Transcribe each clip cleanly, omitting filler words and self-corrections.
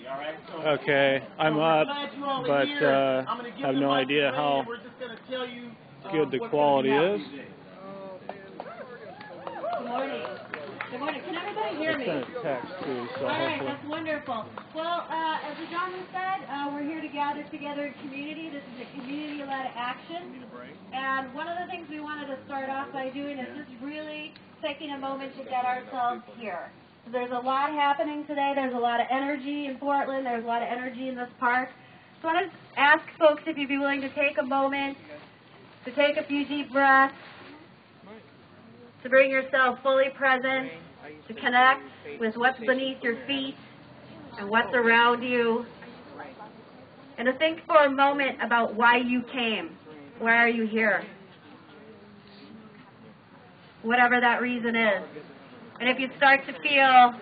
Okay, I'm up, but have no idea how good the quality is. Good morning. Good morning. Can everybody hear me? I sent a text too, so all right, hopefully. that's wonderful. Well, as the gentleman said, we're here to gather together in community. This is a community-led action. And one of the things we wanted to start off by doing is just really taking a moment to get ourselves here. There's a lot happening today. There's a lot of energy in Portland. There's a lot of energy in this park. So I want to ask folks if you'd be willing to take a moment, to take a few deep breaths, to bring yourself fully present, to connect with what's beneath your feet and what's around you, and to think for a moment about why you came. Why are you here? Whatever that reason is. And if you start to feel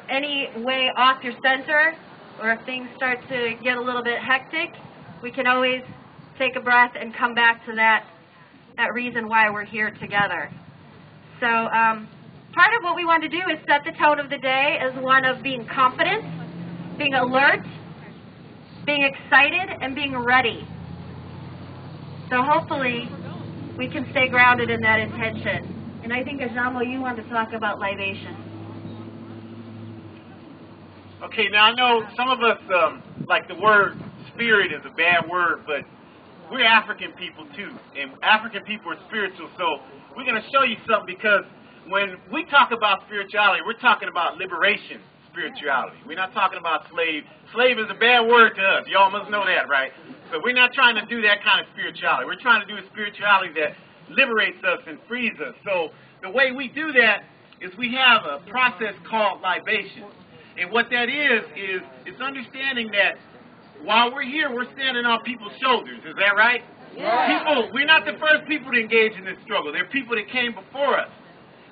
any way off your center, or if things start to get a little bit hectic, we can always take a breath and come back to that reason why we're here together. So part of what we want to do is set the tone of the day as one of being confident, being alert, being excited, and being ready. So hopefully we can stay grounded in that intention. And I think, Ajamo, you want to talk about libation. Okay, now I know some of us, like the word spirit is a bad word, but we're African people too, and African people are spiritual, so we're going to show you something, because when we talk about spirituality, we're talking about liberation spirituality. We're not talking about slave. Slave is a bad word to us. Y'all must know that, right? So we're not trying to do that kind of spirituality. We're trying to do a spirituality that liberates us and frees us. So the way we do that is we have a process called libation. And what that is it's understanding that while we're here, we're standing on people's shoulders. Is that right? Yeah. We're not the first people to engage in this struggle. There are people that came before us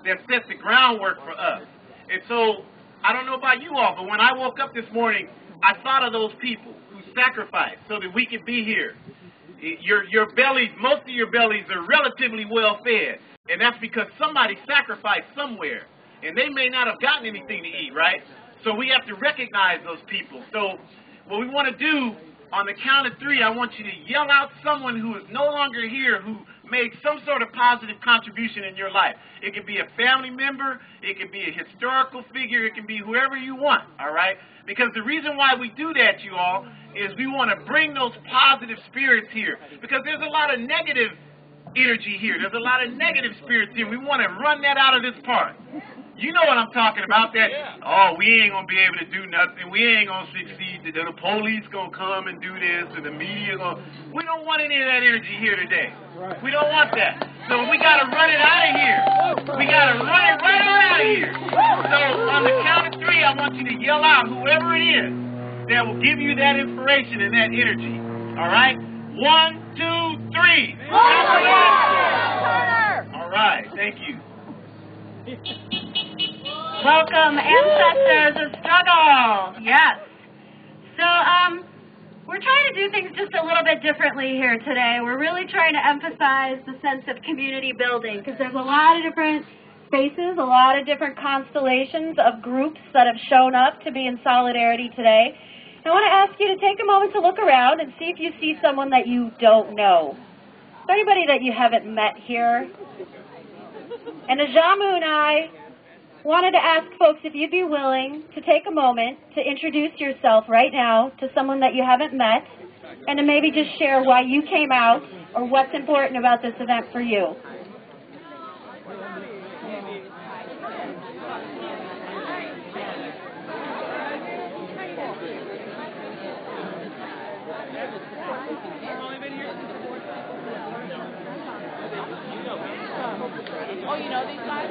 that set the groundwork for us. And so, I don't know about you all, but when I woke up this morning, I thought of those people who sacrificed so that we could be here. Your bellies, most of your bellies are relatively well fed, and that's because somebody sacrificed somewhere, and they may not have gotten anything to eat, right? So we have to recognize those people. So what we want to do, on the count of 3, I want you to yell out someone who is no longer here, who made some sort of positive contribution in your life. It could be a family member, it could be a historical figure, it can be whoever you want, all right? Because the reason why we do that, you all, is we want to bring those positive spirits here. Because there's a lot of negative energy here. There's a lot of negative spirits here. We want to run that out of this park. You know what I'm talking about, that, oh, we ain't going to be able to do nothing. We ain't going to succeed. The police going to come and do this, and the media going to... We don't want any of that energy here today. We don't want that. So we got to run it out of here. We got to run it right on out of here. So on the count of 3, I want you to yell out whoever it is that will give you that inspiration and that energy. All right? 1, 2, 3. All right. Thank you. Welcome, ancestors of struggle. Yes. So, we're trying to do things just a little bit differently here today. We're really trying to emphasize the sense of community building, because there's a lot of different faces, a lot of different constellations of groups that have shown up to be in solidarity today. I want to ask you to take a moment to look around and see if you see someone that you don't know. Is there anybody that you haven't met here? And Ajamu and I wanted to ask folks if you'd be willing to take a moment to introduce yourself right now to someone that you haven't met, and to maybe just share why you came out or what's important about this event for you. Oh, you know these guys?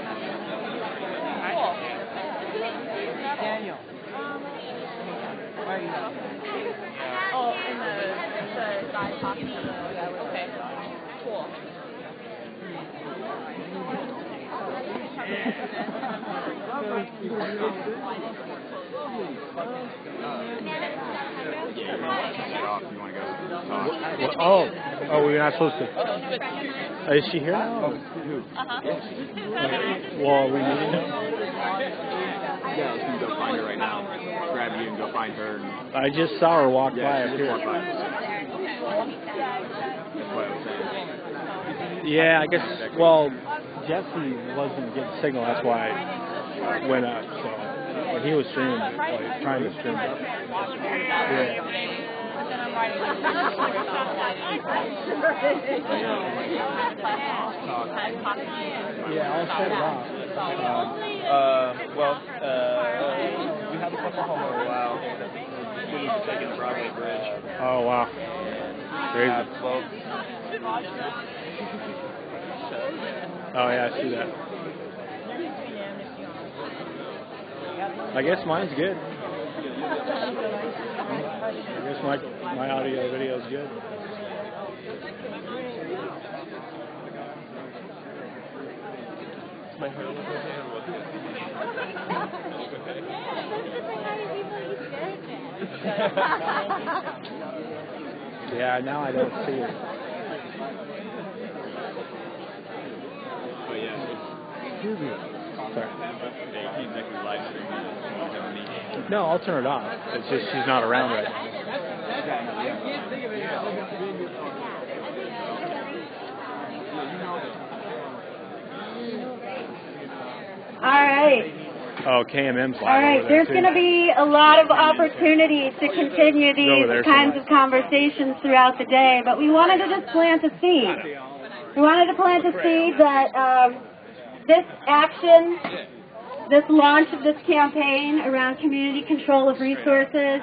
Cool. Daniel. Where are you? Oh, in the guy talking to the... Okay. Cool. Oh, we're not supposed to. Is she here? Well, are we meeting? Yeah, I was going to go find her right now. Grab you and go find her. And I just saw her walk by up she here. just walked by. That's what I was saying. Yeah, I guess, well, Jesse wasn't getting signal, that's why I went up, so, but he was streaming, like, trying to stream it. Yeah. Yeah, I'll set it off. We have a couple home for a while. Students taking the Broadway Bridge. Oh, wow. Crazy. Oh, yeah, I see that. I guess mine's good. I guess my audio video is good. My hair looks Yeah, now I don't see it. Oh, yeah. Sorry. Live streaming. No, I'll turn it off. It's just she's not around right now. All right. Oh, KMM's live. All right, there's going to be a lot of opportunities to continue these kinds of conversations throughout the day, but we wanted to just plant a seed. We wanted to plant a seed that this action, this launch of this campaign around community control of resources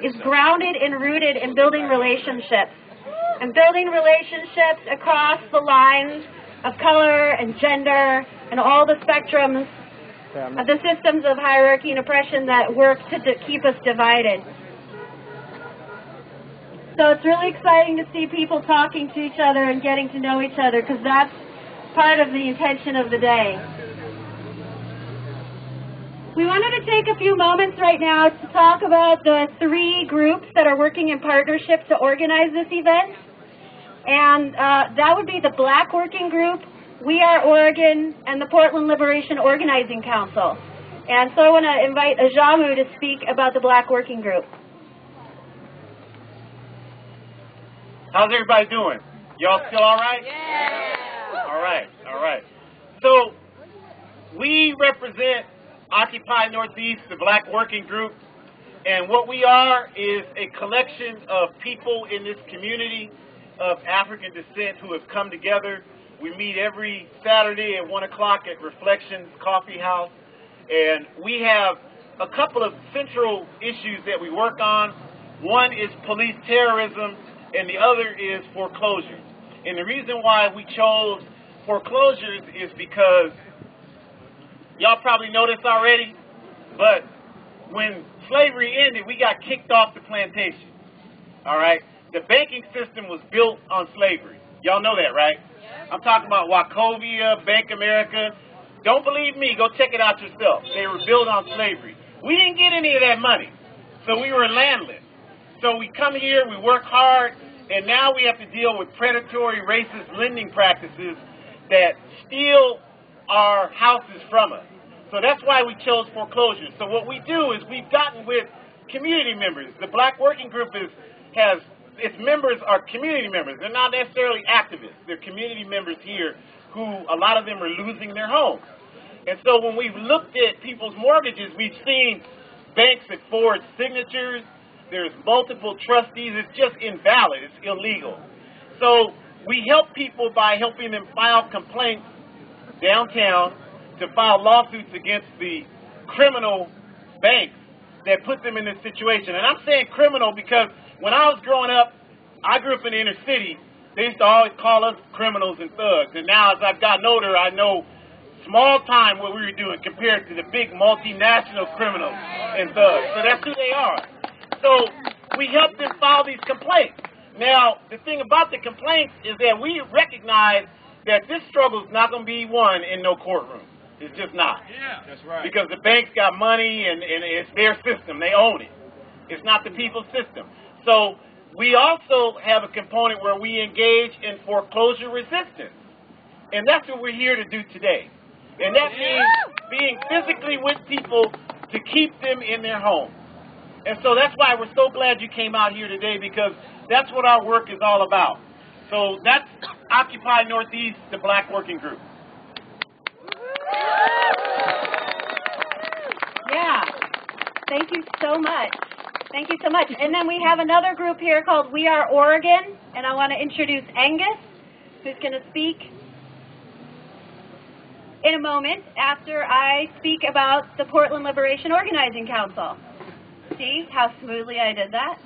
is grounded and rooted in building relationships, and building relationships across the lines of color and gender and all the spectrums of the systems of hierarchy and oppression that work to keep us divided. So it's really exciting to see people talking to each other and getting to know each other, because that's part of the intention of the day. We wanted to take a few moments right now to talk about the 3 groups that are working in partnership to organize this event. And that would be the Black Working Group, We Are Oregon, and the Portland Liberation Organizing Council. And so I want to invite Ajamu to speak about the Black Working Group. How's everybody doing? Y'all still all right? Yeah. All right, all right. So we represent Occupy Northeast, the Black Working Group, and what we are is a collection of people in this community of African descent who have come together. We meet every Saturday at 1 o'clock at Reflections Coffee House, and we have a couple of central issues that we work on. One is police terrorism, and the other is foreclosures. And the reason why we chose foreclosures is because y'all probably know this already, but when slavery ended, we got kicked off the plantation. All right? The banking system was built on slavery. Y'all know that, right? I'm talking about Wachovia, Bank America. Don't believe me, go check it out yourself. They were built on slavery. We didn't get any of that money, so we were landless. So we come here, we work hard, and now we have to deal with predatory, racist lending practices that steal our houses from us. So that's why we chose foreclosures. So what we do is we've gotten with community members. The Black Working Group its members are community members. They're not necessarily activists. They're community members here who, a lot of them are losing their homes. And so when we've looked at people's mortgages, we've seen banks that forge signatures. There's multiple trustees. It's just invalid. It's illegal. So we help people by helping them file complaints downtown to file lawsuits against the criminal banks that put them in this situation. And I'm saying criminal because when I was growing up, I grew up in the inner city. They used to always call us criminals and thugs. And now as I've gotten older, I know small time what we were doing compared to the big multinational criminals and thugs. So that's who they are. So we help them file these complaints. Now, the thing about the complaints is that we recognize that this struggle is not going to be won in no courtroom. It's just not. Yeah, that's right. Because the banks got money and it's their system. They own it. It's not the people's system. So we also have a component where we engage in foreclosure resistance. And that's what we're here to do today. And that means being physically with people to keep them in their homes. And so that's why we're so glad you came out here today, because that's what our work is all about. So that's Occupy Northeast, the Black Working Group. Yeah. Thank you so much. Thank you so much. And then we have another group here called We Are Oregon, and I want to introduce Angus, who's going to speak in a moment after I speak about the Portland Liberation Organizing Council. See how smoothly I did that?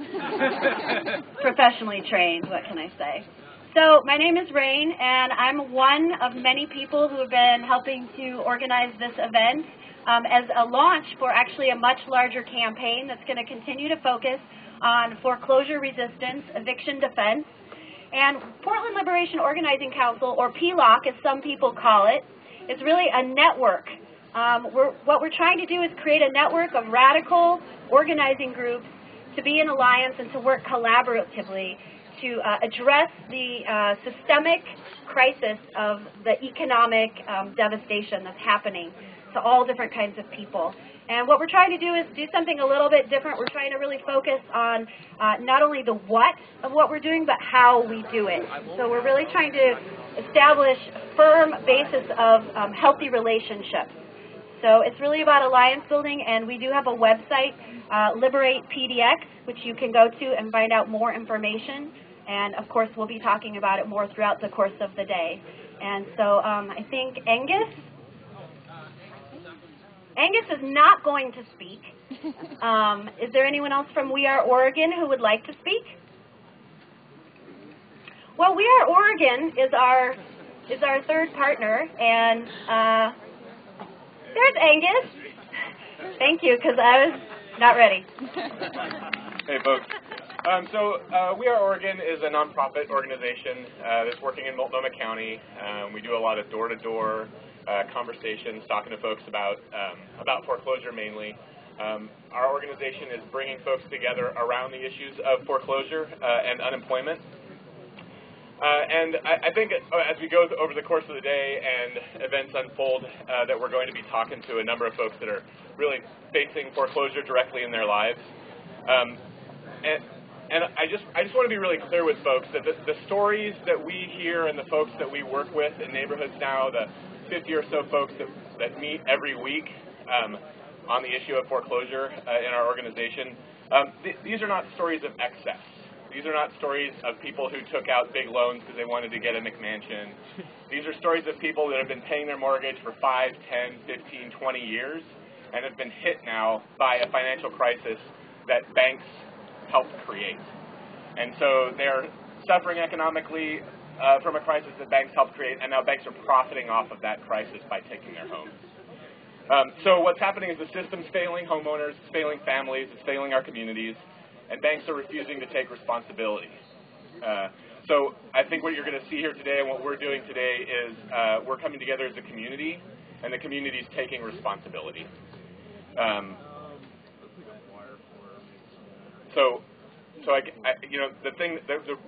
Professionally trained, what can I say? So my name is Rain, and I'm one of many people who have been helping to organize this event as a launch for actually a much larger campaign that's going to continue to focus on foreclosure resistance, eviction defense, and Portland Liberation Organizing Council, or PLOC as some people call it, is really a network. What we're trying to do is create a network of radical organizing groups to be in alliance and to work collaboratively to address the systemic crisis of the economic devastation that's happening to all different kinds of people. And what we're trying to do is do something a little bit different. We're trying to really focus on not only the what of what we're doing, but how we do it. So we're really trying to establish a firm basis of healthy relationships. So it's really about alliance building, and we do have a website, Liberate PDX, which you can go to and find out more information. And of course, we'll be talking about it more throughout the course of the day. And so I think Angus is not going to speak. Is there anyone else from We Are Oregon who would like to speak? Well, We Are Oregon is our third partner, and there's Angus. Thank you, because I was not ready. Hey, folks. We Are Oregon is a nonprofit organization that's working in Multnomah County. We do a lot of door-to-door conversations, talking to folks about foreclosure mainly. Our organization is bringing folks together around the issues of foreclosure and unemployment. And I think as we go over the course of the day and events unfold, that we're going to be talking to a number of folks that are really facing foreclosure directly in their lives. And I just want to be really clear with folks that the stories that we hear and the folks that we work with in neighborhoods now, the 50 or so folks that meet every week on the issue of foreclosure in our organization, these are not stories of excess. These are not stories of people who took out big loans because they wanted to get a McMansion. These are stories of people that have been paying their mortgage for 5, 10, 15, 20 years and have been hit now by a financial crisis that banks helped create. And so they're suffering economically from a crisis that banks helped create, and now banks are profiting off of that crisis by taking their homes. So what's happening is the system's failing homeowners, it's failing families, it's failing our communities, and banks are refusing to take responsibility. So I think what you're going to see here today and what we're doing today is we're coming together as a community, and the community is taking responsibility.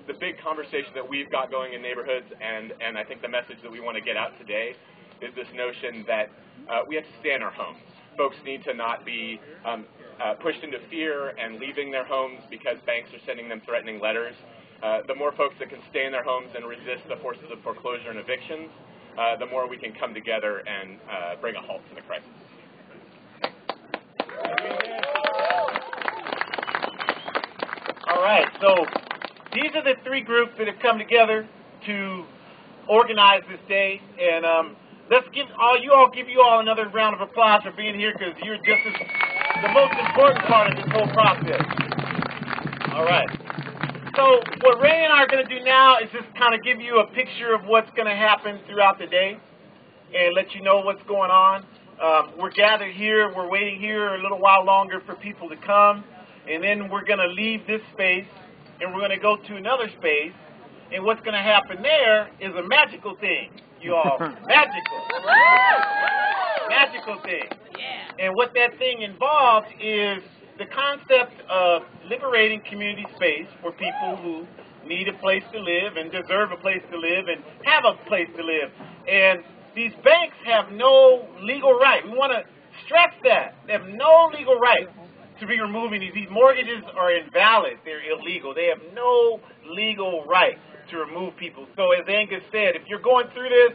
The big conversation that we've got going in neighborhoods, and I think the message that we want to get out today is this notion that we have to stay in our homes. Folks need to not be pushed into fear and leaving their homes because banks are sending them threatening letters. The more folks that can stay in their homes and resist the forces of foreclosure and evictions, the more we can come together and bring a halt to the crisis. All right, so these are the three groups that have come together to organize this day, and let's give you all another round of applause for being here, because you're just the most important part of this whole process. All right. So what Ray and I are going to do now is just kind of give you a picture of what's going to happen throughout the day and let you know what's going on. We're gathered here. We're waiting here a little while longer for people to come. And then we're going to leave this space, and we're going to go to another space. And what's going to happen there is a magical thing, you all. Magical. Magical thing. And what that thing involves is the concept of liberating community space for people who need a place to live and deserve a place to live and have a place to live. And these banks have no legal right. We want to stress that. They have no legal right to be removing these. These mortgages are invalid. They're illegal. They have no legal right to remove people. So as Angus said, if you're going through this,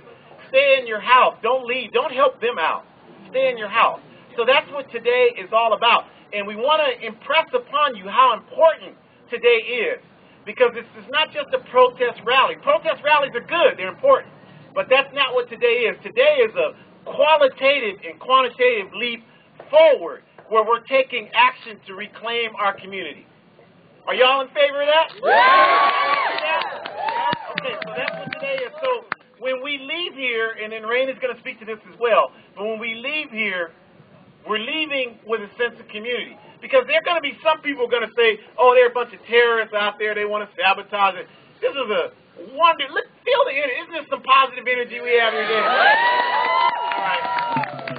stay in your house. Don't leave. Don't help them out. Stay in your house. So that's what today is all about. And we want to impress upon you how important today is. Because this is not just a protest rally. Protest rallies are good. They're important. But that's not what today is. Today is a qualitative and quantitative leap forward where we're taking action to reclaim our community. Are y'all in favor of that? Yeah. Okay, so that's what today is. So when we leave here, and then Rain is going to speak to this as well, but when we leave here, we're leaving with a sense of community. Because there are going to be some people going to say, oh, there are a bunch of terrorists out there, they want to sabotage it. This is a wonder. Look, feel the energy. Isn't this some positive energy we have here today? All right.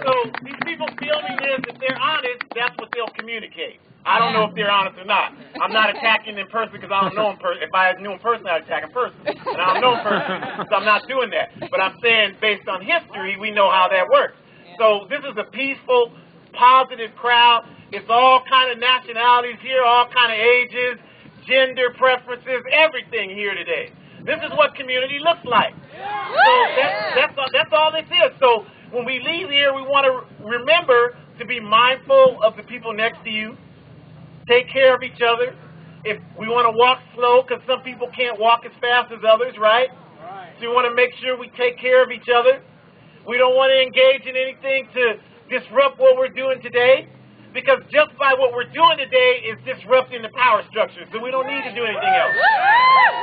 So these people filming this, if they're honest, that's what they'll communicate. I don't know if they're honest or not. I'm not attacking them personally because I don't know them personally. If I knew them personally, I'd attack them personally. And I don't know them personally, so I'm not doing that. But I'm saying based on history, we know how that works. So this is a peaceful, positive crowd. It's all kind of nationalities here, all kind of ages, gender preferences, everything here today. This is what community looks like. So that's all this is. So when we leave here, we want to remember to be mindful of the people next to you. Take care of each other. If we want to walk slow, because some people can't walk as fast as others, right? So we want to make sure we take care of each other. We don't want to engage in anything to disrupt what we're doing today, because just by what we're doing today is disrupting the power structure. So we don't need to do anything else.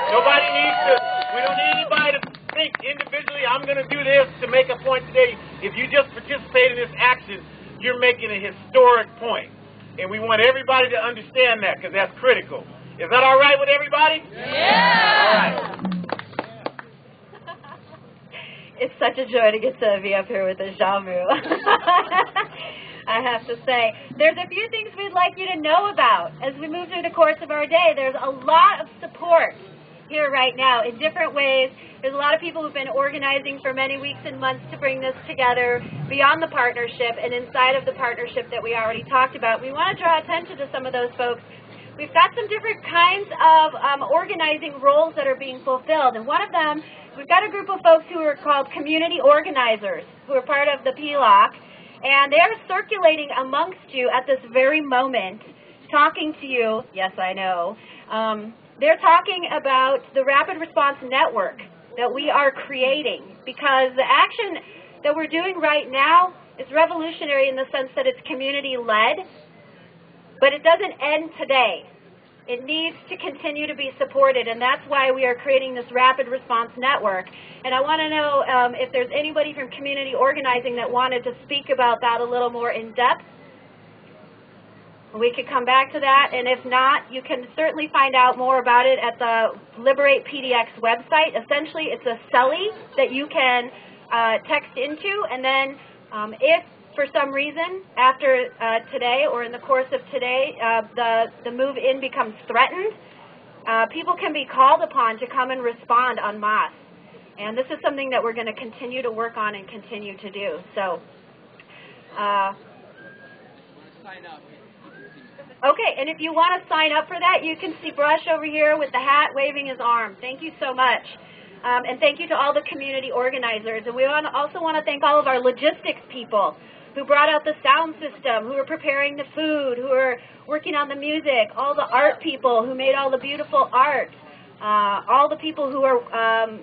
We don't need anybody to think individually, I'm going to do this to make a point today. If you just participate in this action, you're making a historic point. And we want everybody to understand that, because that's critical. Is that all right with everybody? Yeah! All right. It's such a joy to get to be up here with the Jamu. I have to say, there's a few things we'd like you to know about. As we move through the course of our day, there's a lot of support here right now in different ways. There's a lot of people who've been organizing for many weeks and months to bring this together beyond the partnership and inside of the partnership that we already talked about. We want to draw attention to some of those folks. We've got some different kinds of organizing roles that are being fulfilled. And one of them, we've got a group of folks who are called community organizers, who are part of the PLOC. And they are circulating amongst you at this very moment, talking to you. Yes, I know. They're talking about the Rapid Response Network that we are creating, because the action that we're doing right now is revolutionary in the sense that it's community-led, but it doesn't end today. It needs to continue to be supported, and that's why we are creating this Rapid Response Network. And I want to know if there's anybody from community organizing that wanted to speak about that a little more in depth. We could come back to that, and if not, you can certainly find out more about it at the Liberate PDX website. Essentially, it's a CELI that you can text into, and then if for some reason after today or in the course of today the move in becomes threatened, people can be called upon to come and respond en masse. And this is something that we're going to continue to work on and continue to do. So, okay, and if you want to sign up for that, you can see Brush over here with the hat waving his arm. Thank you so much. And thank you to all the community organizers. And we also want to thank all of our logistics people who brought out the sound system, who are preparing the food, who are working on the music, all the art people who made all the beautiful art, all the people who are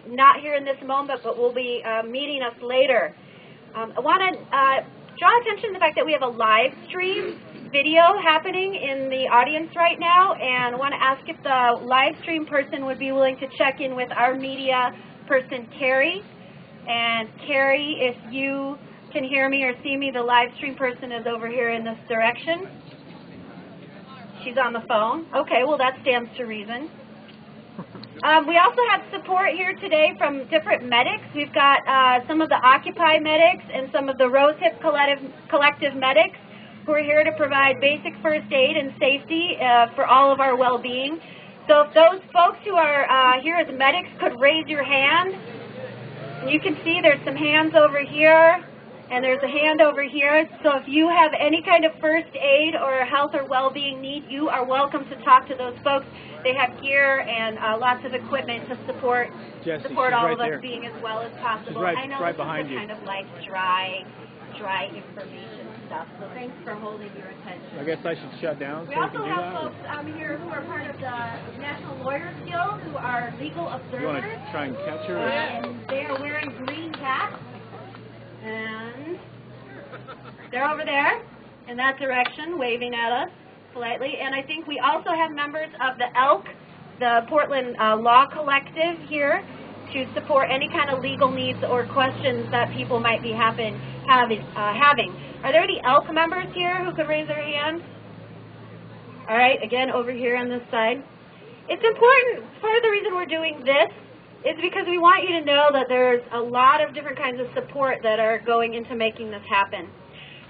not here in this moment but will be meeting us later. I want to draw attention to the fact that we have a live stream video happening in the audience right now, and I want to ask if the live stream person would be willing to check in with our media person, Carrie. And Carrie, if you can hear me or see me, the live stream person is over here in this direction. She's on the phone. Okay, well that stands to reason. We also have support here today from different medics. We've got some of the Occupy medics and some of the Rosehip Collective medics who are here to provide basic first aid and safety for all of our well-being. So if those folks who are here as medics could raise your hand. You can see there's some hands over here. And there's a hand over here, so if you have any kind of first aid or health or well-being need, you are welcome to talk to those folks. They have gear and lots of equipment to support all of us being as well as possible. She's I know right this behind is you. kind of like dry information stuff, so thanks for holding your attention. I guess I should shut down We so we also can do have that. folks here who are part of the National Lawyers Guild who are legal observers. You want to try and catch her? And they are wearing green hats. And they're over there in that direction, waving at us politely. And I think we also have members of the ELK, the Portland Law Collective, here to support any kind of legal needs or questions that people might be having. Are there any ELK members here who could raise their hand? All right, again, over here on this side. It's important, part of the reason we're doing this is because we want you to know that there's a lot of different kinds of support that are going into making this happen.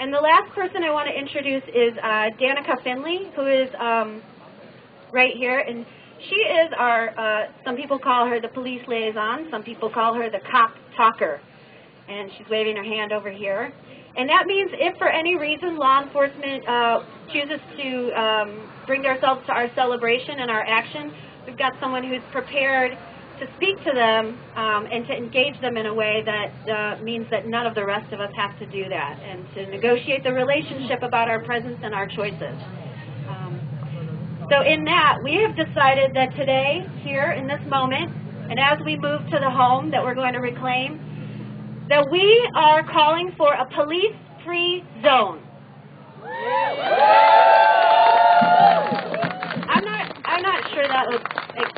And the last person I want to introduce is Danica Finley, who is right here. And she is our, some people call her the police liaison, some people call her the cop talker. And she's waving her hand over here. And that means if for any reason law enforcement chooses to bring themselves to our celebration and our action, we've got someone who's prepared to speak to them and to engage them in a way that means that none of the rest of us have to do that, and to negotiate the relationship about our presence and our choices. So in that, we have decided that today, here in this moment, and as we move to the home that we're going to reclaim, that we are calling for a police-free zone. I'm not sure that was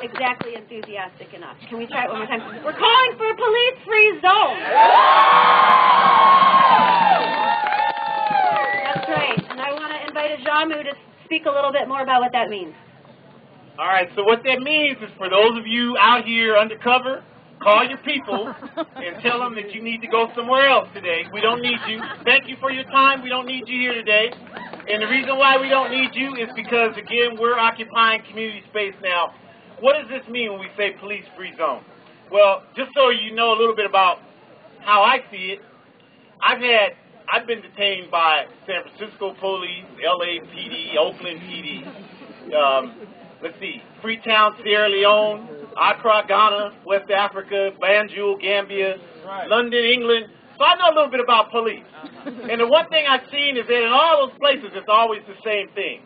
exactly enthusiastic enough. Can we try it one more time? We're calling for a police-free zone. That's right. And I want to invite Ajamu to speak a little bit more about what that means. All right, so what that means is for those of you out here undercover, call your people and tell them that you need to go somewhere else today. We don't need you. Thank you for your time. We don't need you here today. And the reason why we don't need you is because, again, we're occupying community space now. What does this mean when we say police-free zone? Well, just so you know a little bit about how I see it, I've been detained by San Francisco police, LA PD, Oakland PD, let's see, Freetown, Sierra Leone, Accra, Ghana, West Africa, Banjul, Gambia, London, England. So I know a little bit about police. And the one thing I've seen is that in all those places, it's always the same thing.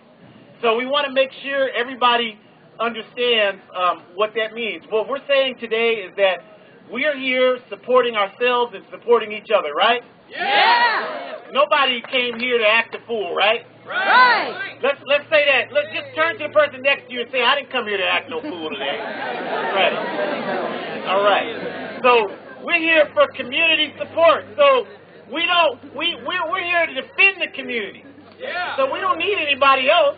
So we want to make sure everybody understands what that means. What we're saying today is that we are here supporting ourselves and supporting each other, right? Yeah! Nobody came here to act a fool, right? Right! Let's say that. Let's just turn to the person next to you and say, I didn't come here to act no fool today. Right. All right. So we're here for community support. So we're here to defend the community. Yeah. So we don't need anybody else.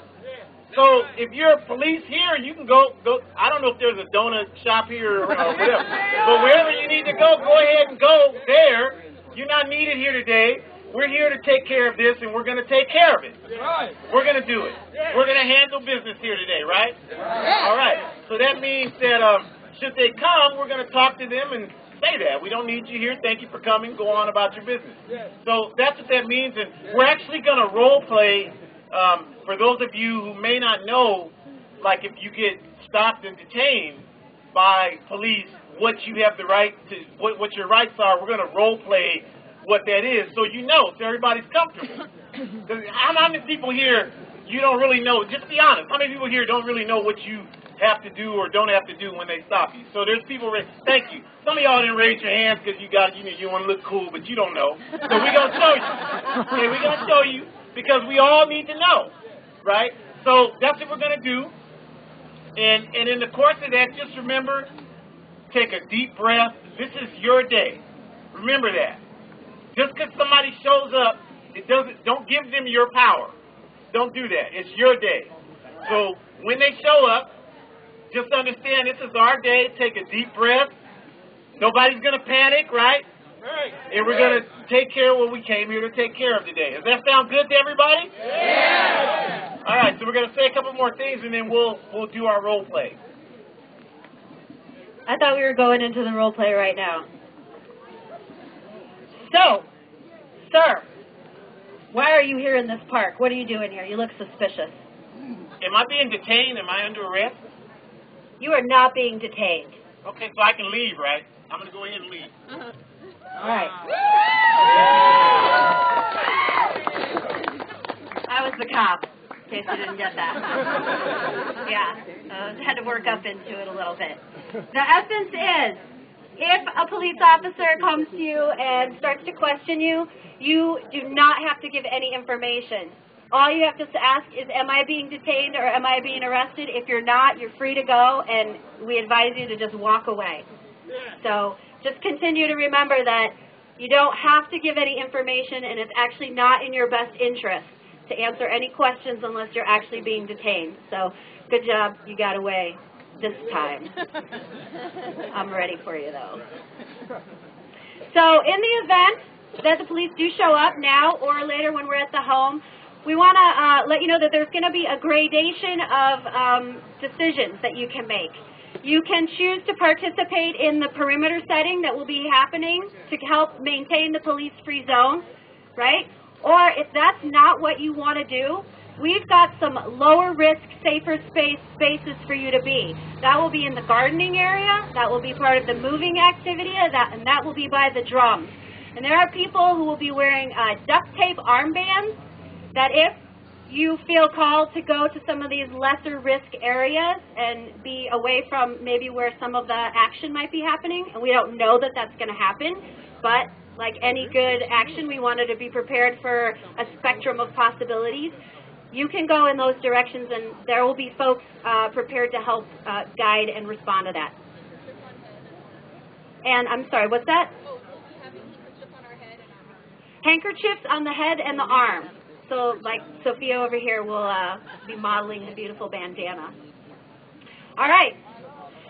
So if you're a police here, you can go. I don't know if there's a donut shop here or whatever, but wherever you need to go ahead and go there. You're not needed here today. We're here to take care of this, and we're going to take care of it. Right. We're going to do it. We're going to handle business here today, right? All right. So that means that should they come, we're going to talk to them and say that. We don't need you here. Thank you for coming. Go on about your business. So that's what that means, and we're actually going to role play. For those of you who may not know, like if you get stopped and detained by police, what you have the right to, what your rights are, we're going to role play what that is so you know, so everybody's comfortable. How many people here, you don't really know, just be honest, how many people here don't really know what you have to do or don't have to do when they stop you? So there's people, thank you. Some of y'all didn't raise your hands because you want to look cool, but you don't know. So we're going to show you. Okay, we're going to show you because we all need to know, right? So that's what we're going to do. And in the course of that, just remember, take a deep breath. This is your day. Remember that. Just because somebody shows up, don't give them your power. Don't do that. It's your day. So when they show up, just understand this is our day. Take a deep breath. Nobody's going to panic, right? Right. And we're going to take care of what we came here to take care of today. Does that sound good to everybody? Yeah. All right, so we're going to say a couple more things, and then we'll do our role play. I thought we were going into the role play right now. So, Sir, why are you here in this park? What are you doing here? You look suspicious. Am I being detained? Am I under arrest? You are not being detained. Okay, so I can leave, right? I'm going to go ahead and leave. All right. I was the cop, in case you didn't get that. Yeah, had to work up into it a little bit. The essence is, if a police officer comes to you and starts to question you, you do not have to give any information. All you have to ask is, am I being detained or am I being arrested? If you're not, you're free to go, and we advise you to just walk away. So just continue to remember that you don't have to give any information, and it's actually not in your best interest to answer any questions unless you're actually being detained. So good job, you got away this time. I'm ready for you, though. So in the event that the police do show up now or later when we're at the home, we want to let you know that there's going to be a gradation of decisions that you can make. You can choose to participate in the perimeter setting that will be happening to help maintain the police-free zone, right? Or if that's not what you want to do, we've got some lower-risk, safer spaces for you to be. That will be in the gardening area. That will be part of the moving activity, and that will be by the drums. And there are people who will be wearing duct tape armbands that if you feel called to go to some of these lesser risk areas and be away from maybe where some of the action might be happening, and we don't know that that's going to happen, but like any good action, we wanted to be prepared for a spectrum of possibilities. You can go in those directions, and there will be folks prepared to help guide and respond to that. And I'm sorry, what's that? Handkerchiefs on the head and the arm. So, like Sophia over here will be modeling the beautiful bandana. All right.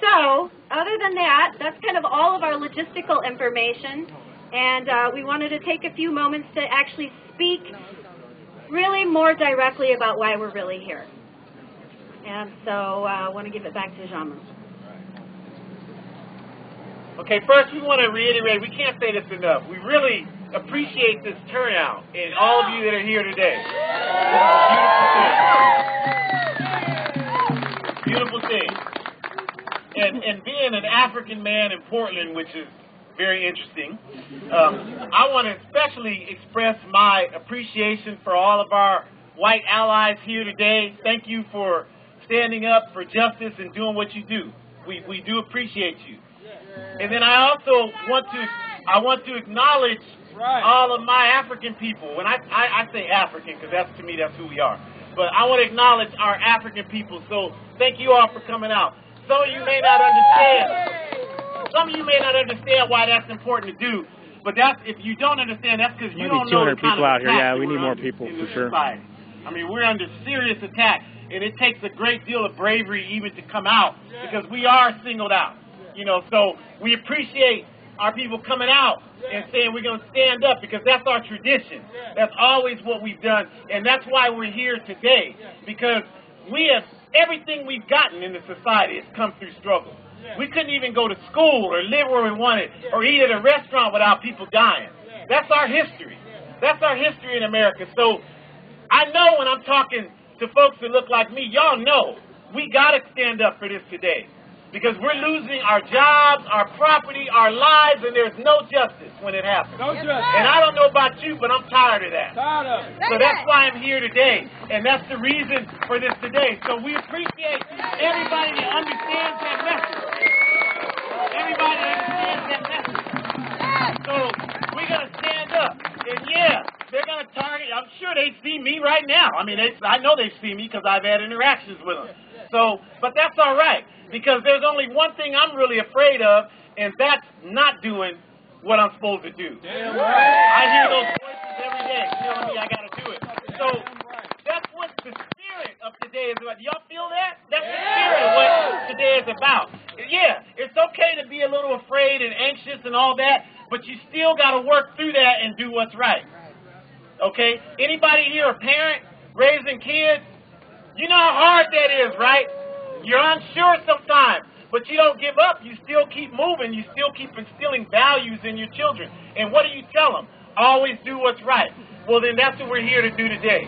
So, other than that, that's kind of all of our logistical information. And we wanted to take a few moments to actually speak really more directly about why we're really here. And so I want to give it back to Jean. Okay, first we want to reiterate, we can't say this enough. We really appreciate this turnout and all of you that are here today. Beautiful thing. And being an African man in Portland, which is very interesting, I want to especially express my appreciation for all of our white allies here today. Thank you for standing up for justice and doing what you do. We do appreciate you. And then I also want to acknowledge all of my African people. When I say African, because to me that's who we are. But I want to acknowledge our African people. So thank you all for coming out. Some of you may not understand. Some of you may not understand why that's important to do. But if you don't understand, that's because you don't know the kind of people out here. Yeah, we need more under people in for this sure. society. I mean, we're under serious attack, and it takes a great deal of bravery even to come out because we are singled out. You know, so we appreciate our people coming out and saying we're going to stand up because that's our tradition. That's always what we've done, and that's why we're here today, because we have everything we've gotten in the society has come through struggle. We couldn't even go to school or live where we wanted or eat at a restaurant without people dying. That's our history. That's our history in America. So I know when I'm talking to folks that look like me, y'all know we got to stand up for this today. Because we're losing our jobs, our property, our lives, and there's no justice when it happens. No justice. And I don't know about you, but I'm tired of that. Tired of it. So that's why I'm here today, and that's the reason for this today. So we appreciate everybody that understands that message. Everybody that understands that message. So we're going to stand up, and yeah, they're going to target. I'm sure they see me right now. I mean, I know they see me because I've had interactions with them. So, but that's all right. Because there's only one thing I'm really afraid of, and that's not doing what I'm supposed to do. Damn right. I hear those voices every day telling me I got to do it. So that's what the spirit of today is about. Y'all feel that? That's the spirit of what today is about. Yeah, it's okay to be a little afraid and anxious and all that, but you still got to work through that and do what's right. Okay? Anybody here a parent raising kids? You know how hard that is, right? You're unsure sometimes, but you don't give up. You still keep moving. You still keep instilling values in your children. And what do you tell them? always do what's right. Well, then that's what we're here to do today.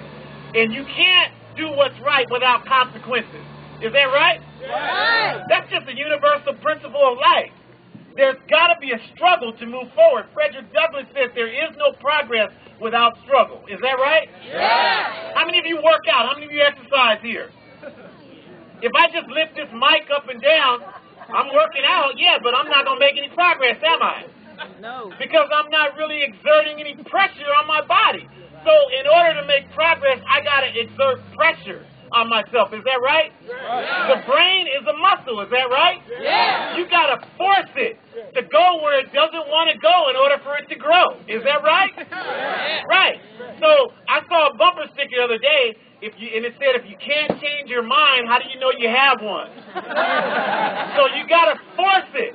And you can't do what's right without consequences. Is that right? Right. That's just a universal principle of life. There's got to be a struggle to move forward. Frederick Douglass says there is no progress without struggle. Is that right? Yeah. How many of you work out? How many of you exercise here? If I just lift this mic up and down, I'm working out, yeah, but I'm not going to make any progress, am I? No. Because I'm not really exerting any pressure on my body. So in order to make progress, I got to exert pressure on myself. Is that right? Yeah. The brain is a muscle. Is that right? Yeah. You got to force it to go where it doesn't want to go in order for it to grow. Is that right? Right. So I saw a bumper sticker the other day, and it said, if you can't change your mind, how do you know you have one? So you got to force it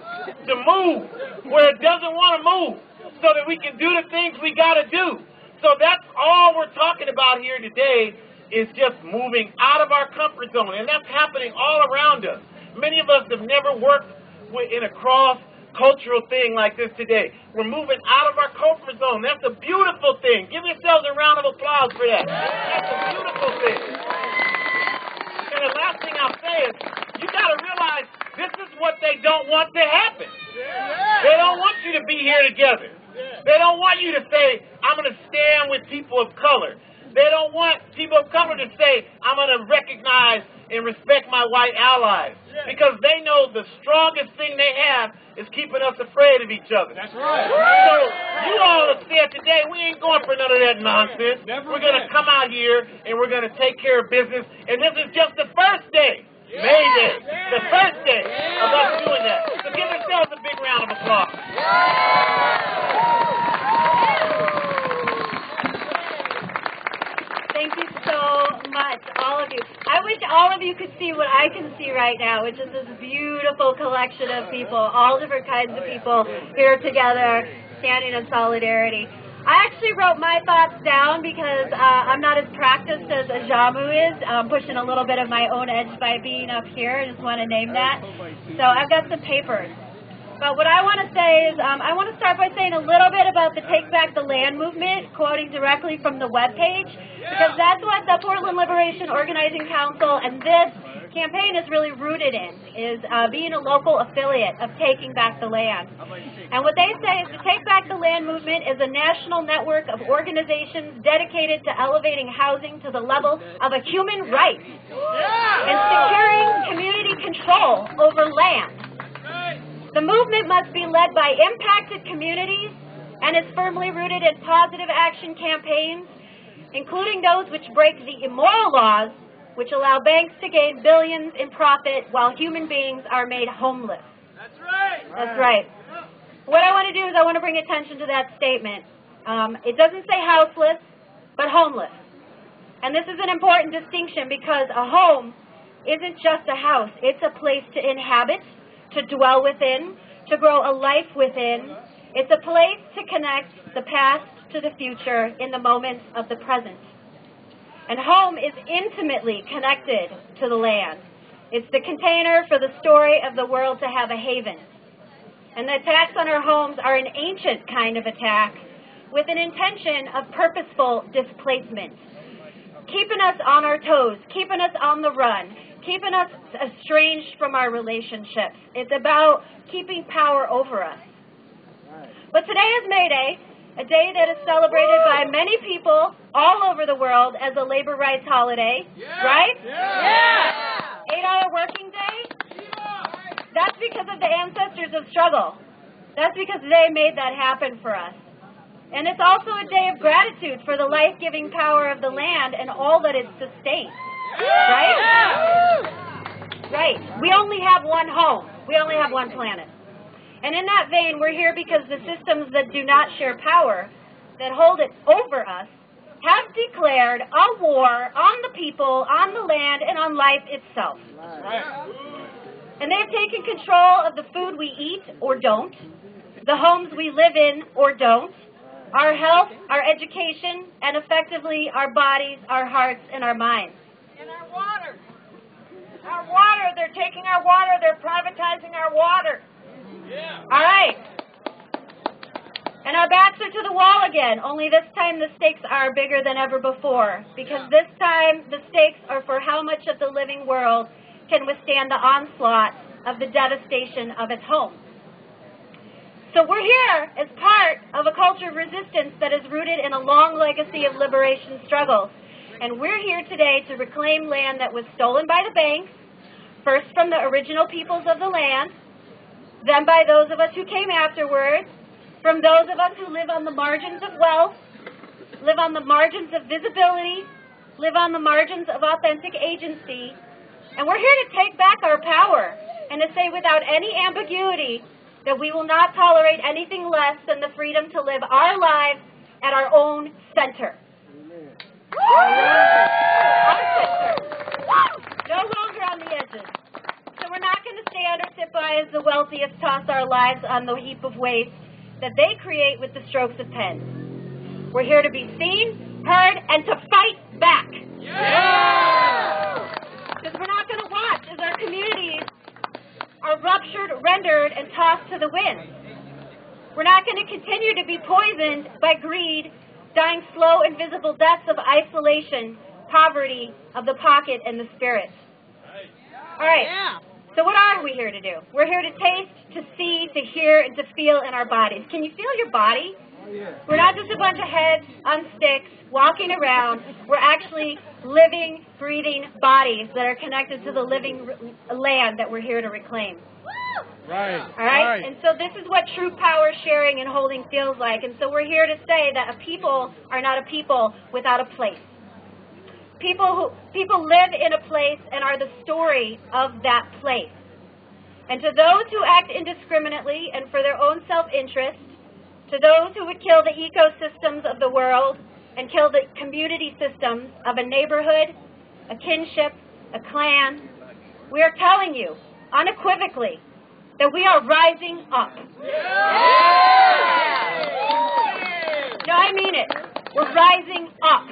to move where it doesn't want to move so that we can do the things we got to do. So that's all we're talking about here today, is just moving out of our comfort zone. And that's happening all around us. Many of us have never worked in a cross-cultural thing like this today. We're moving out of our comfort zone. That's a beautiful thing. Give yourselves a round of applause for that. That's a beautiful thing. And the last thing I'll say is, you got to realize this is what they don't want to happen. They don't want you to be here together. They don't want you to say, I'm going to stand with people of color. They don't want people of color to say, I'm going to recognize and respect my white allies. Because they know the strongest thing they have is keeping us afraid of each other. That's right. So you all have said today, we ain't going for none of that nonsense. We're going to come out here and we're going to take care of business. And this is just the first day. Mayday. The first day of us doing that. So give yourselves a big round of applause. Thank you so much, all of you. I wish all of you could see what I can see right now, which is this beautiful collection of people, all different kinds of people here together, standing in solidarity. I actually wrote my thoughts down because I'm not as practiced as Ajamu is. I'm pushing a little bit of my own edge by being up here. I just want to name that. So I've got some papers. But what I want to say is I want to start by saying a little bit about the Take Back the Land movement, quoting directly from the webpage, because that's what the Portland Liberation Organizing Council and this campaign is really rooted in, is being a local affiliate of Taking Back the Land. And what they say is the Take Back the Land movement is a national network of organizations dedicated to elevating housing to the level of a human right and securing community control over land. The movement must be led by impacted communities and is firmly rooted in positive action campaigns, including those which break the immoral laws which allow banks to gain billions in profit while human beings are made homeless. That's right. That's right. What I want to do is I want to bring attention to that statement. It doesn't say houseless, but homeless. And this is an important distinction because a home isn't just a house. It's a place to inhabit, to dwell within, to grow a life within. It's a place to connect the past to the future in the moments of the present. And home is intimately connected to the land. It's the container for the story of the world to have a haven. And the attacks on our homes are an ancient kind of attack with an intention of purposeful displacement, keeping us on our toes, keeping us on the run, keeping us estranged from our relationships. It's about keeping power over us. But today is Mayday, a day that is celebrated by many people all over the world as a labor rights holiday, right? Yeah. 8-hour working day? That's because of the ancestors of struggle. That's because they made that happen for us. And it's also a day of gratitude for the life-giving power of the land and all that it sustains. Right? Right. We only have one home. We only have one planet. And in that vein, we're here because the systems that do not share power, that hold it over us, have declared a war on the people, on the land, and on life itself. And they've taken control of the food we eat or don't, the homes we live in or don't, our health, our education, and effectively our bodies, our hearts, and our minds. And our water. Our water. They're taking our water. They're privatizing our water. All right. And our backs are to the wall again, only this time the stakes are bigger than ever before, because this time the stakes are for how much of the living world can withstand the onslaught of the devastation of its home. So we're here as part of a culture of resistance that is rooted in a long legacy of liberation struggles. And we're here today to reclaim land that was stolen by the banks, first from the original peoples of the land, then by those of us who came afterwards, from those of us who live on the margins of wealth, live on the margins of visibility, live on the margins of authentic agency. And we're here to take back our power and to say without any ambiguity that we will not tolerate anything less than the freedom to live our lives at our own center. Our center. No longer on the edges. So we're not going to stand or sit by as the wealthiest toss our lives on the heap of waste that they create with the strokes of pens. We're here to be seen, heard, and to fight back. Because we're not going to watch as our communities are ruptured, rendered, and tossed to the wind. We're not going to continue to be poisoned by greed, dying slow, invisible deaths of isolation, poverty, of the pocket, and the spirit. All right. So what are we here to do? We're here to taste, to see, to hear, and to feel in our bodies. Can you feel your body? We're not just a bunch of heads on sticks walking around. We're actually living, breathing bodies that are connected to the living land that we're here to reclaim. Right. All right? And so this is what true power sharing and holding feels like. And so we're here to say that a people are not a people without a place. People live in a place and are the story of that place. And to those who act indiscriminately and for their own self-interest, to those who would kill the ecosystems of the world and kill the community systems of a neighborhood, a kinship, a clan, we are telling you unequivocally that we are rising up. No, I mean it. We're rising up.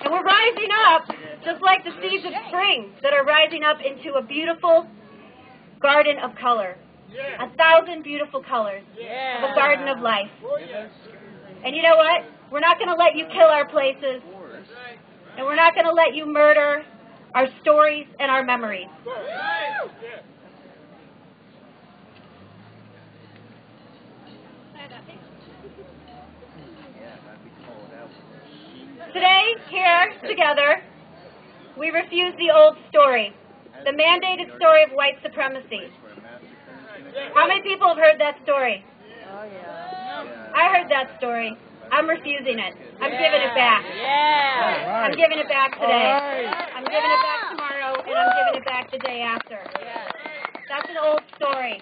And we're rising up just like the seeds of spring that are rising up into a beautiful garden of color. 1,000 beautiful colors of a garden of life. And you know what? We're not going to let you kill our places. And we're not going to let you murder our stories and our memories. Today, here, together, we refuse the old story, the mandated story of white supremacy. How many people have heard that story? I heard that story. I'm refusing it. I'm giving it back. I'm giving it back today. I'm giving it back tomorrow, and I'm giving it back the day after. That's an old story.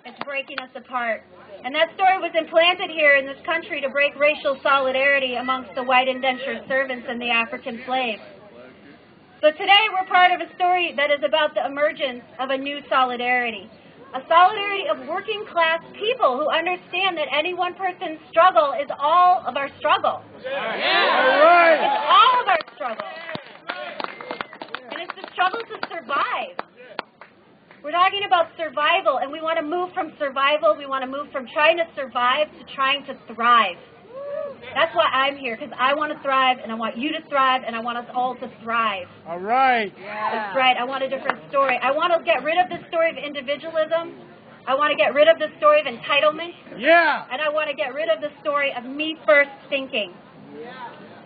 It's breaking us apart. And that story was implanted here in this country to break racial solidarity amongst the white indentured servants and the African slaves. So today we're part of a story that is about the emergence of a new solidarity. A solidarity of working class people who understand that any one person's struggle is all of our struggle. It's all of our struggle. And it's the struggle to survive. We're talking about survival, and we want to move from survival, we want to move from trying to survive to trying to thrive. That's why I'm here, because I want to thrive, and I want you to thrive, and I want us all to thrive. All right. That's right. I want a different story. I want to get rid of the story of individualism. I want to get rid of the story of entitlement. Yeah. And I want to get rid of the story of me-first thinking.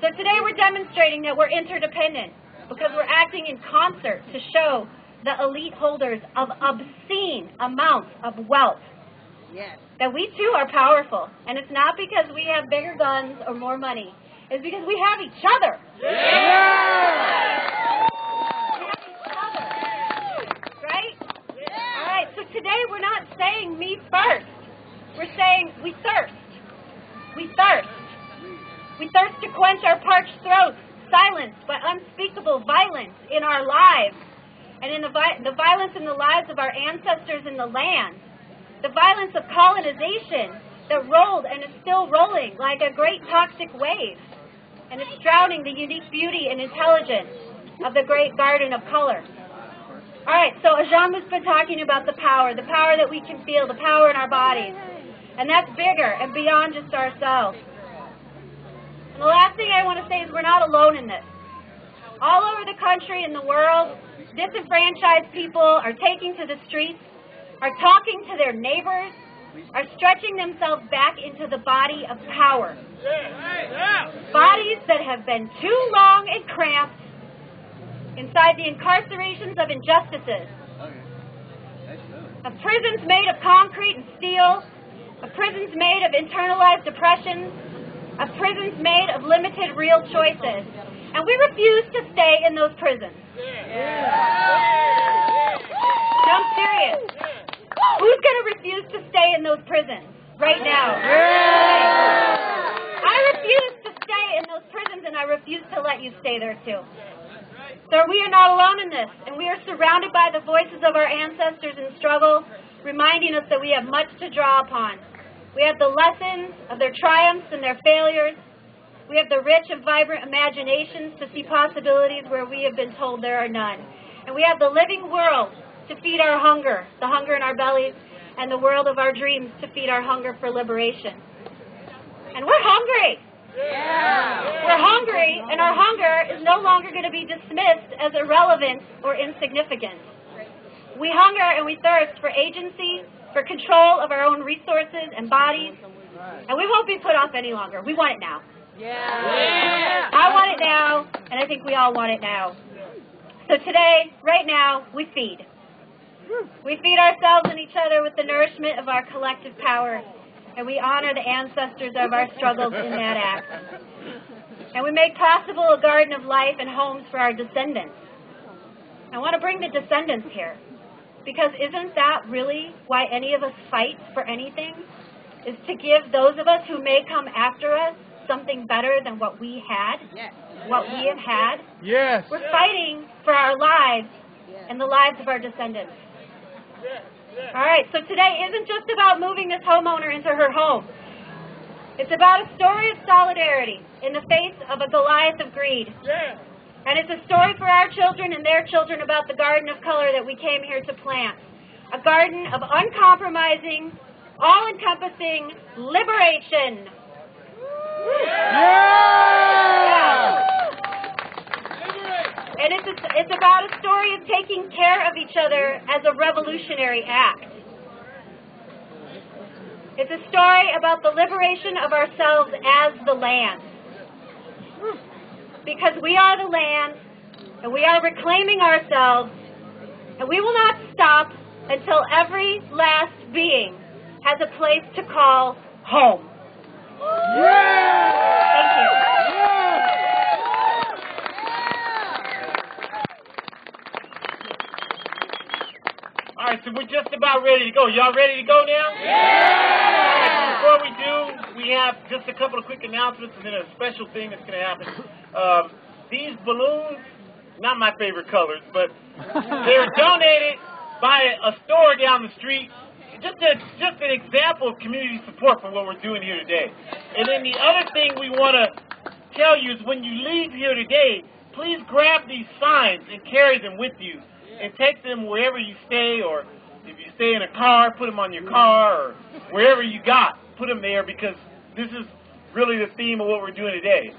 So today we're demonstrating that we're interdependent, because we're acting in concert to show the elite holders of obscene amounts of wealth that we too are powerful. And it's not because we have bigger guns or more money. It's because we have each other. We have each other. Right? All right, so today we're not saying me first. We're saying we thirst. We thirst. We thirst to quench our parched throats, silenced by unspeakable violence in our lives. And in the violence in the lives of our ancestors in the land, the violence of colonization that rolled and is still rolling like a great toxic wave, and it's drowning the unique beauty and intelligence of the great garden of color. All right, so Ajahn has been talking about the power that we can feel, the power in our bodies. And that's bigger and beyond just ourselves. And the last thing I want to say is we're not alone in this. All over the country and the world, disenfranchised people are taking to the streets, are talking to their neighbors, are stretching themselves back into the body of power. Bodies that have been too long and cramped inside the incarcerations of injustices, of prisons made of concrete and steel, of prisons made of internalized depressions, of prisons made of limited real choices. And we refuse to stay in those prisons. No, I'm serious. Who's going to refuse to stay in those prisons right now? I refuse to stay in those prisons, and I refuse to let you stay there too. So we are not alone in this, and we are surrounded by the voices of our ancestors in struggle, reminding us that we have much to draw upon. We have the lessons of their triumphs and their failures. We have the rich and vibrant imaginations to see possibilities where we have been told there are none. And we have the living world to feed our hunger, the hunger in our bellies, and the world of our dreams to feed our hunger for liberation. And we're hungry. We're hungry, and our hunger is no longer going to be dismissed as irrelevant or insignificant. We hunger and we thirst for agency, for control of our own resources and bodies, and we won't be put off any longer. We want it now. I want it now, and I think we all want it now. So today, right now, we feed. We feed ourselves and each other with the nourishment of our collective power, and we honor the ancestors of our struggles in that act. And we make possible a garden of life and homes for our descendants. I want to bring the descendants here, because isn't that really why any of us fight for anything? Is to give those of us who may come after us something better than what we had, what we have had. Yes. We're fighting for our lives and the lives of our descendants. All right, so today isn't just about moving this homeowner into her home. It's about a story of solidarity in the face of a Goliath of greed. And it's a story for our children and their children about the garden of color that we came here to plant. A garden of uncompromising, all-encompassing liberation. And it's about a story of taking care of each other as a revolutionary act. It's a story about the liberation of ourselves as the land. Because we are the land, and we are reclaiming ourselves, and we will not stop until every last being has a place to call home. Thank you. All right, so we're just about ready to go. Y'all ready to go now? Yeah! Before we do, we have just a couple of quick announcements and then a special thing that's going to happen. These balloons, not my favorite colors, but they were donated by a store down the street. Just an example of community support for what we're doing here today. And then the other thing we want to tell you is when you leave here today, please grab these signs and carry them with you and take them wherever you stay, or if you stay in a car, put them on your car, or wherever you got, put them there, because this is really the theme of what we're doing today.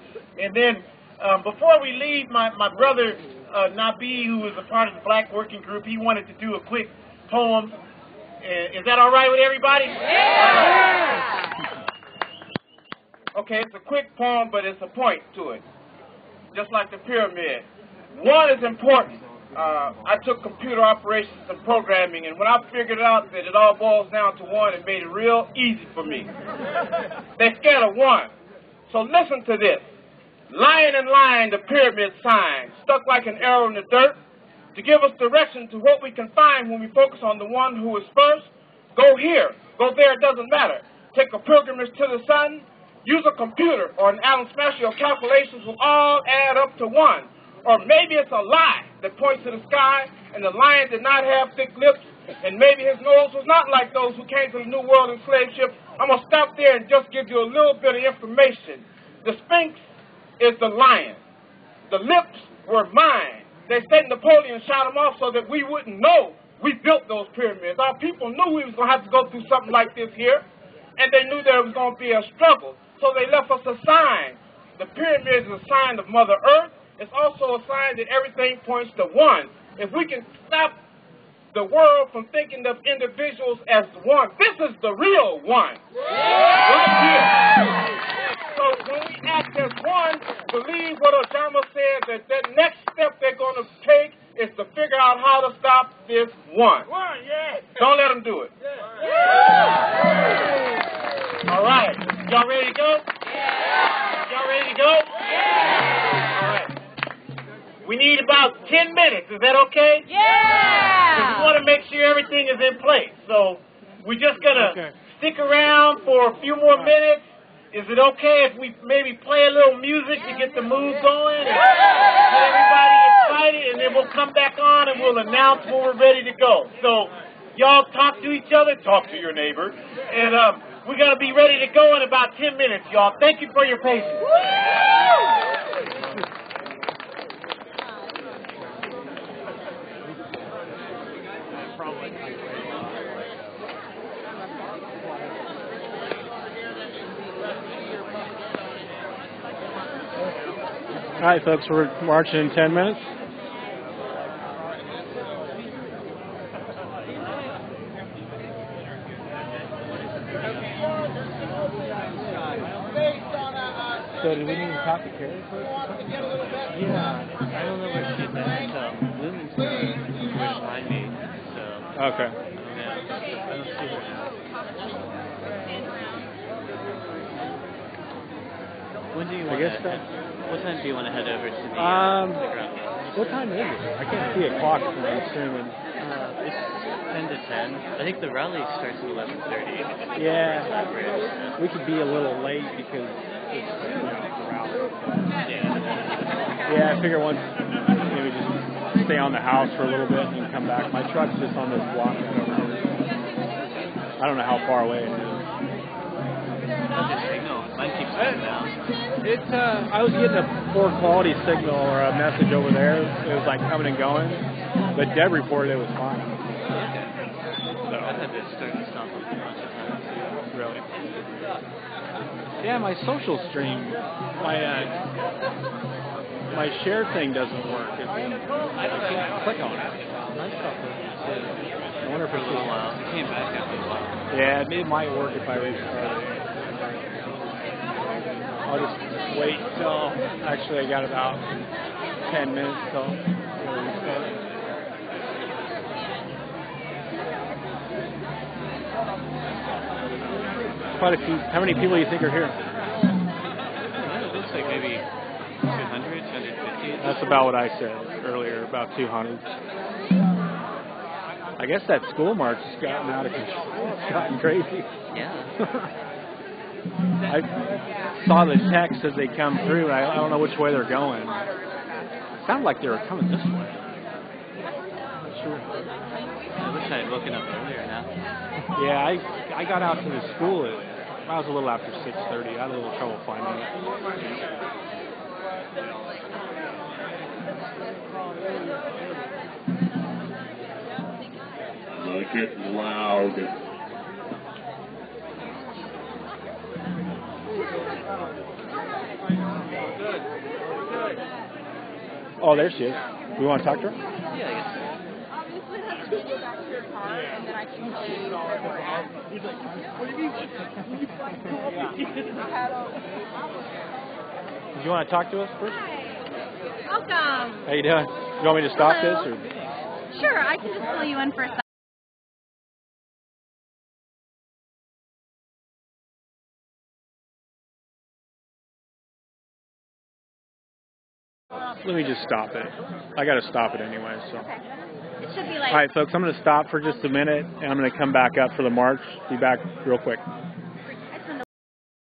And then before we leave, my brother Nabi, who is a part of the Black Working Group, he wanted to do a quick poem. Is that all right with everybody? Yeah. Okay, it's a quick poem, but it's a point to it. Just like the pyramid. One is important. I took computer operations and programming, and when I figured out that it all boils down to one, it made it real easy for me. They're scared of one. So listen to this. Lying in line, the pyramid sign, stuck like an arrow in the dirt, to give us direction to what we can find when we focus on the one who is first. Go here, go there, it doesn't matter. Take a pilgrimage to the sun, use a computer or an Alan Smasher. Your calculations will all add up to one. Or maybe it's a lie that points to the sky, and the lion did not have thick lips, and maybe his nose was not like those who came to the New World in slave ship. I'm going to stop there and just give you a little bit of information. The Sphinx is the lion. The lips were mine, They said Napoleon shot them off so that we wouldn't know we built those pyramids. Our people knew we was going to have to go through something like this here, and they knew there was going to be a struggle. So they left us a sign. The pyramid is a sign of Mother Earth. It's also a sign that everything points to one. If we can stop the world from thinking of individuals as one, this is the real one. Right here. So when we act as one, believe what Ojama said, that next step they're going to take is to figure out how to stop this one. Don't let them do it. All right. Y'all ready to go? Y'all ready to go? All right. We need about 10 minutes. Is that okay? Yeah! We want to make sure everything is in place. So we're just going to stick around for a few more minutes. Is it okay if we maybe play a little music to get the mood going and get everybody excited, and then we'll come back on and we'll announce when we're ready to go. So y'all talk to each other, talk to your neighbor, and we're going to be ready to go in about 10 minutes, y'all. Thank you for your patience. All right, folks, we're marching in 10 minutes. So do we need to talk to Carrie first? Yeah, I don't know where she's at. Wilmington where to find me, so... Okay. Yeah, I don't see her now. When do you want what time do you want to head over to the ground game? What time is it? I can't see a clock, so I'm assuming. It's 10 to 10. I think the rally starts at 11:30. Yeah. We could be a little late because it's, the rally. Yeah, I figure once maybe just stay on the house for a little bit and then come back. My truck's just on this block over here. I don't know how far away it is. Mine keeps going down. I was getting a poor quality signal or a message over there. It was like coming and going, but Deb reported it was fine. So I've had to start and stop a bunch of times. Really? Yeah, my social stream, my share thing doesn't work. I can't click on it. I wonder if for a little while. It came back after a while. Yeah, it might work if I restart it. I'll just wait till, actually I got about 10 minutes till we'll restart. Quite a few. How many people do you think are here? It looks like maybe 200, 250. That's about what I said earlier, about 200. I guess that school march has gotten out of control. It's gotten crazy. Yeah. I saw the text as they come through. I don't know which way they're going. It sounded like they were coming this way. Sure. I wish I had woken up earlier now. Yeah, I got out to the school I was a little after 6:30. I had a little trouble finding it. Getting loud. Oh, there she is. We want to talk to her? Yeah, I guess so. Obviously, that's just go back to your car, and then I can tell you where we're at. Do you want to talk to us first? Welcome. How you doing? You want me to stop this? Or? Sure, I can just pull you in for a second. Let me just stop it. I got to stop it anyway. So. Okay. It should be like... All right, folks, I'm going to stop for just a minute, and I'm going to come back up for the march. Be back real quick.